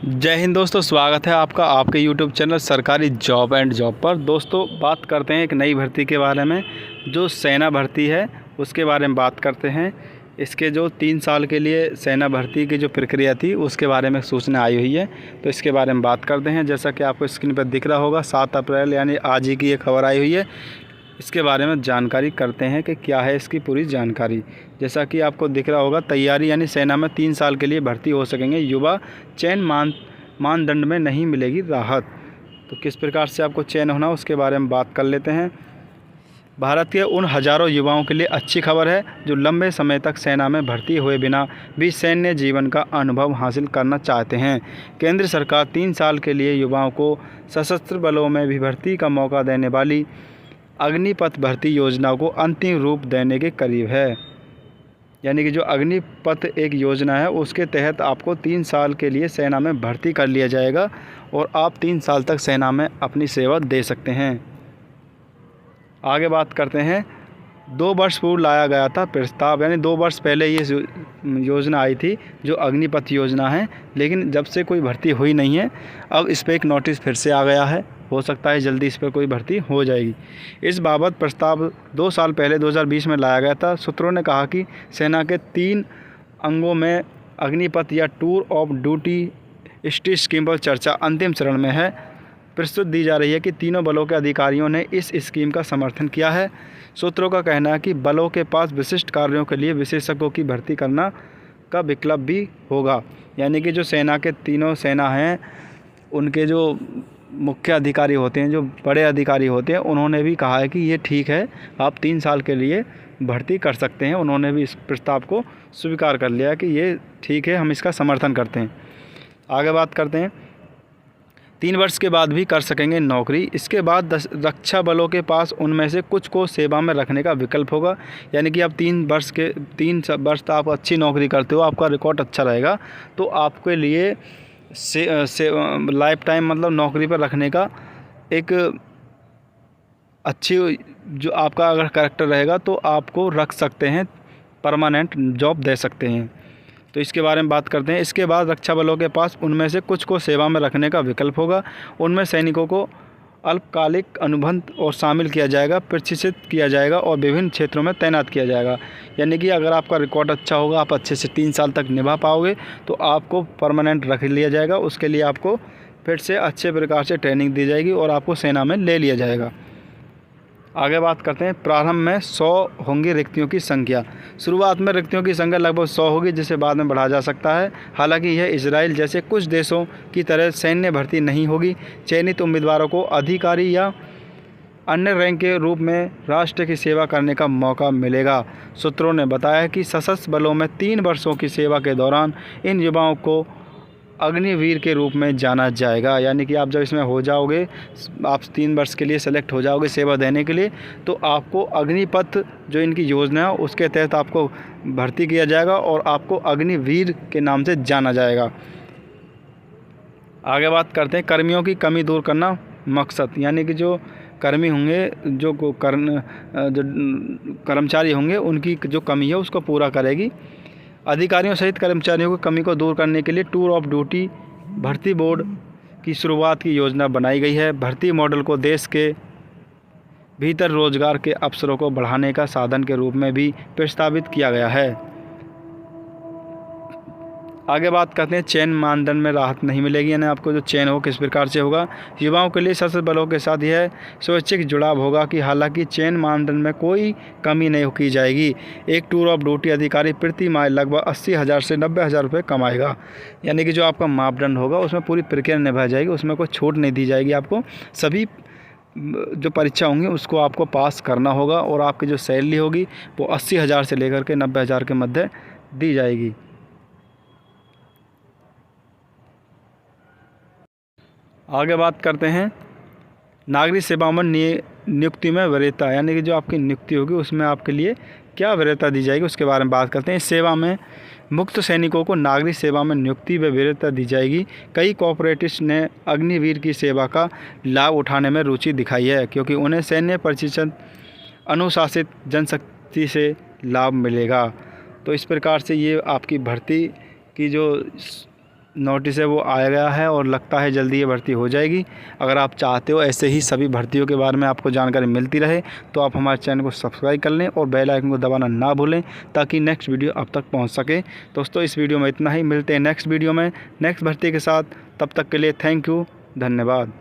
जय हिंद दोस्तों, स्वागत है आपका आपके YouTube चैनल सरकारी जॉब एंड जॉब पर। दोस्तों बात करते हैं एक नई भर्ती के बारे में, जो सेना भर्ती है उसके बारे में बात करते हैं। इसके जो 3 साल के लिए सेना भर्ती की जो प्रक्रिया थी उसके बारे में सूचना आई हुई है, तो इसके बारे में बात करते हैं। जैसा कि आपको स्क्रीन पर दिख रहा होगा, 7 अप्रैल यानी आज ही की ये खबर आई हुई है। इसके बारे में जानकारी करते हैं कि क्या है इसकी पूरी जानकारी। जैसा कि आपको दिख रहा होगा, तैयारी यानी सेना में 3 साल के लिए भर्ती हो सकेंगे युवा, चयन मानदंड में नहीं मिलेगी राहत। तो किस प्रकार से आपको चयन होना उसके बारे में बात कर लेते हैं। भारत के उन हज़ारों युवाओं के लिए अच्छी खबर है जो लंबे समय तक सेना में भर्ती हुए बिना भी सैन्य जीवन का अनुभव हासिल करना चाहते हैं। केंद्र सरकार 3 साल के लिए युवाओं को सशस्त्र बलों में भी भर्ती का मौका देने वाली अग्निपथ भर्ती योजना को अंतिम रूप देने के करीब है। यानी कि जो अग्निपथ एक योजना है उसके तहत आपको 3 साल के लिए सेना में भर्ती कर लिया जाएगा और आप 3 साल तक सेना में अपनी सेवा दे सकते हैं। आगे बात करते हैं। 2 वर्ष पूर्व लाया गया था प्रस्ताव, यानी 2 वर्ष पहले ये योजना आई थी जो अग्निपथ योजना है, लेकिन जब से कोई भर्ती हुई नहीं है। अब इस पर एक नोटिस फिर से आ गया है, हो सकता है जल्दी इस पर कोई भर्ती हो जाएगी। इस बाबत प्रस्ताव 2 साल पहले 2020 में लाया गया था। सूत्रों ने कहा कि सेना के 3 अंगों में अग्निपथ या टूर ऑफ ड्यूटी स्टी स्कीम पर चर्चा अंतिम चरण में है। प्रस्तुत दी जा रही है कि तीनों बलों के अधिकारियों ने इस स्कीम का समर्थन किया है। सूत्रों का कहना है कि बलों के पास विशिष्ट कार्यों के लिए विशेषज्ञों की भर्ती करना का विकल्प भी होगा। यानी कि जो सेना के तीनों सेना हैं उनके जो मुख्य अधिकारी होते हैं, जो बड़े अधिकारी होते हैं, उन्होंने भी कहा है कि ये ठीक है, आप 3 साल के लिए भर्ती कर सकते हैं। उन्होंने भी इस प्रस्ताव को स्वीकार कर लिया कि ये ठीक है, हम इसका समर्थन करते हैं। आगे बात करते हैं। 3 वर्ष के बाद भी कर सकेंगे नौकरी। इसके बाद रक्षा बलों के पास उनमें से कुछ को सेवा में रखने का विकल्प होगा। यानी कि आप 3 वर्ष तो आप अच्छी नौकरी करते हो, आपका रिकॉर्ड अच्छा रहेगा, तो आपके लिए से लाइफ टाइम मतलब नौकरी पर रखने का एक अच्छी जो आपका अगर कैरेक्टर रहेगा तो आपको रख सकते हैं, परमानेंट जॉब दे सकते हैं। तो इसके बारे में बात करते हैं। इसके बाद रक्षा बलों के पास उनमें से कुछ को सेवा में रखने का विकल्प होगा। उनमें सैनिकों को अल्पकालिक अनुबंध और शामिल किया जाएगा, प्रशिक्षित किया जाएगा और विभिन्न क्षेत्रों में तैनात किया जाएगा। यानी कि अगर आपका रिकॉर्ड अच्छा होगा, आप अच्छे से 3 साल तक निभा पाओगे, तो आपको परमानेंट रख लिया जाएगा। उसके लिए आपको फिर से अच्छे प्रकार से ट्रेनिंग दी जाएगी और आपको सेना में ले लिया जाएगा। आगे बात करते हैं। प्रारंभ में 100 होंगी रिक्तियों की संख्या। शुरुआत में रिक्तियों की संख्या लगभग 100 होगी, जिसे बाद में बढ़ाया जा सकता है। हालांकि यह इजराइल जैसे कुछ देशों की तरह सैन्य भर्ती नहीं होगी। चयनित उम्मीदवारों को अधिकारी या अन्य रैंक के रूप में राष्ट्र की सेवा करने का मौका मिलेगा। सूत्रों ने बताया कि सशस्त्र बलों में 3 वर्षों की सेवा के दौरान इन युवाओं को अग्निवीर के रूप में जाना जाएगा। यानी कि आप जब इसमें हो जाओगे, आप 3 वर्ष के लिए सेलेक्ट हो जाओगे सेवा देने के लिए, तो आपको अग्निपथ जो इनकी योजना है उसके तहत आपको भर्ती किया जाएगा और आपको अग्निवीर के नाम से जाना जाएगा। आगे बात करते हैं। कर्मियों की कमी दूर करना मकसद। यानी कि जो कर्मी होंगे, जो कर्मचारी होंगे, उनकी जो कमी है उसको पूरा करेगी। अधिकारियों सहित कर्मचारियों की कमी को दूर करने के लिए टूर ऑफ ड्यूटी भर्ती बोर्ड की शुरुआत की योजना बनाई गई है। भर्ती मॉडल को देश के भीतर रोजगार के अवसरों को बढ़ाने का साधन के रूप में भी प्रस्तावित किया गया है। आगे बात करते हैं। चयन मानदंड में राहत नहीं मिलेगी, यानी आपको जो चयन हो किस प्रकार से होगा। युवाओं के लिए सशस्त्र बलों के साथ यह स्वैच्छिक जुड़ाव होगा कि हालांकि चयन मानदंड में कोई कमी नहीं की जाएगी। एक टूर ऑफ ड्यूटी अधिकारी प्रति माह लगभग 80,000 से 90,000 रुपये कमाएगा। यानी कि जो आपका मापदंड होगा उसमें पूरी प्रक्रिया निभाई जाएगी, उसमें कोई छूट नहीं दी जाएगी। आपको सभी जो परीक्षा होंगी उसको आपको पास करना होगा और आपकी जो सैलरी होगी वो 80,000 से लेकर के 90,000 के मध्य दी जाएगी। आगे बात करते हैं। नागरिक सेवाओं में नियुक्ति में वरीयता। यानी कि जो आपकी नियुक्ति होगी उसमें आपके लिए क्या वरीयता दी जाएगी उसके बारे में बात करते हैं। इस सेवा में मुक्त सैनिकों को नागरिक सेवा में नियुक्ति व वरीयता दी जाएगी। कई कॉर्पोरेट्स ने अग्निवीर की सेवा का लाभ उठाने में रुचि दिखाई है, क्योंकि उन्हें सैन्य प्रशिक्षण अनुशासित जनशक्ति से लाभ मिलेगा। तो इस प्रकार से ये आपकी भर्ती की जो नोटिस है वो आ गया है और लगता है जल्दी ये भर्ती हो जाएगी। अगर आप चाहते हो ऐसे ही सभी भर्तियों के बारे में आपको जानकारी मिलती रहे तो आप हमारे चैनल को सब्सक्राइब कर लें और बेल आइकन को दबाना ना भूलें ताकि नेक्स्ट वीडियो आप तक पहुंच सके। दोस्तों इस वीडियो में इतना ही, मिलते हैं नेक्स्ट वीडियो में नेक्स्ट भर्ती के साथ। तब तक के लिए थैंक यू, धन्यवाद।